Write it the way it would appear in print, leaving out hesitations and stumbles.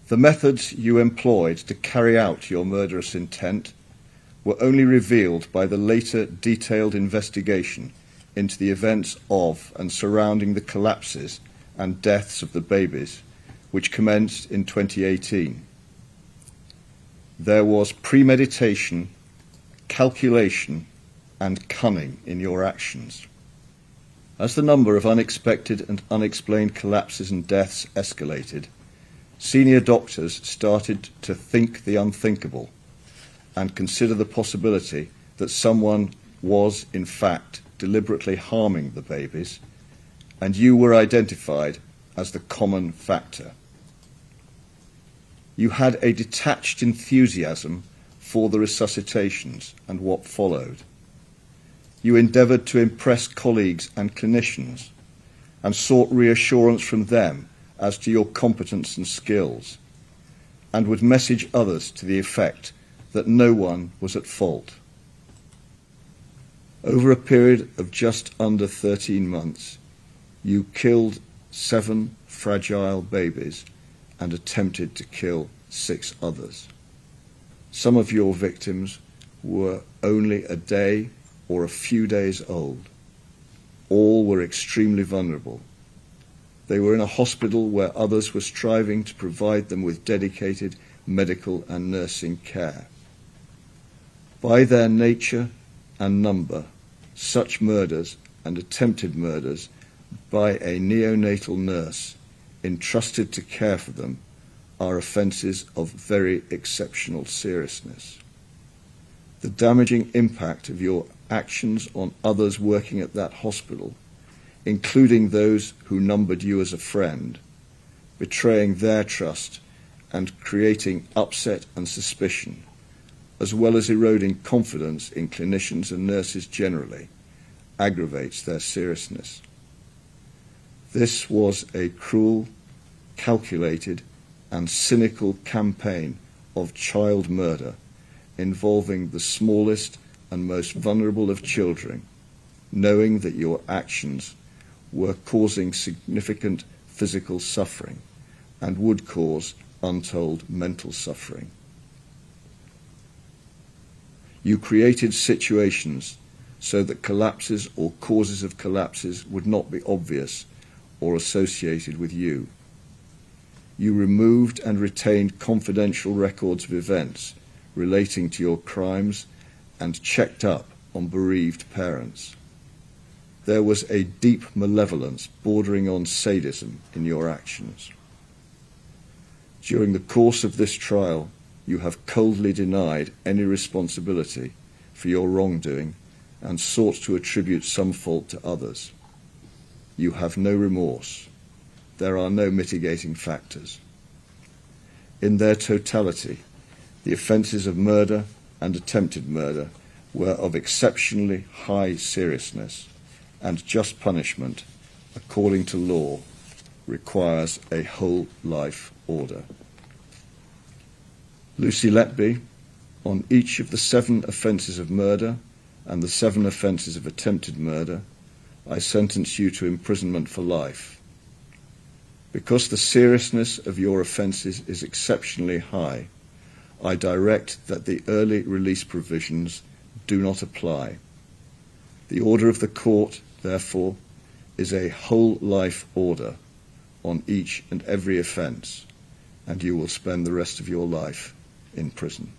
The methods you employed to carry out your murderous intent were only revealed by the later detailed investigation into the events of and surrounding the collapses and deaths of the babies, which commenced in 2018. There was premeditation, calculation, and cunning in your actions. As the number of unexpected and unexplained collapses and deaths escalated, senior doctors started to think the unthinkable and consider the possibility that someone was, in fact, deliberately harming the babies, and you were identified as the common factor. You had a detached enthusiasm for the resuscitations and what followed. You endeavoured to impress colleagues and clinicians and sought reassurance from them as to your competence and skills, and would message others to the effect that no one was at fault. Over a period of just under 13 months, you killed 7 fragile babies and attempted to kill 6 others. Some of your victims were only a day or a few days old. All were extremely vulnerable. They were in a hospital where others were striving to provide them with dedicated medical and nursing care. By their nature and number, such murders and attempted murders by a neonatal nurse entrusted to care for them are offences of very exceptional seriousness. The damaging impact of your actions on others working at that hospital, including those who numbered you as a friend, betraying their trust and creating upset and suspicion, as well as eroding confidence in clinicians and nurses generally, aggravates their seriousness. This was a cruel, calculated, and cynical campaign of child murder involving the smallest and most vulnerable of children, knowing that your actions were causing significant physical suffering and would cause untold mental suffering. You created situations so that collapses or causes of collapses would not be obvious or associated with you. You removed and retained confidential records of events relating to your crimes and checked up on bereaved parents. There was a deep malevolence bordering on sadism in your actions. During the course of this trial, you have coldly denied any responsibility for your wrongdoing and sought to attribute some fault to others. You have no remorse. There are no mitigating factors. In their totality, the offences of murder and attempted murder were of exceptionally high seriousness, and just punishment, according to law, requires a whole life order. Lucy Letby, on each of the 7 offences of murder and the 7 offences of attempted murder, I sentence you to imprisonment for life. Because the seriousness of your offences is exceptionally high, I direct that the early release provisions do not apply. The order of the court, therefore, is a whole life order on each and every offence, and you will spend the rest of your life in prison.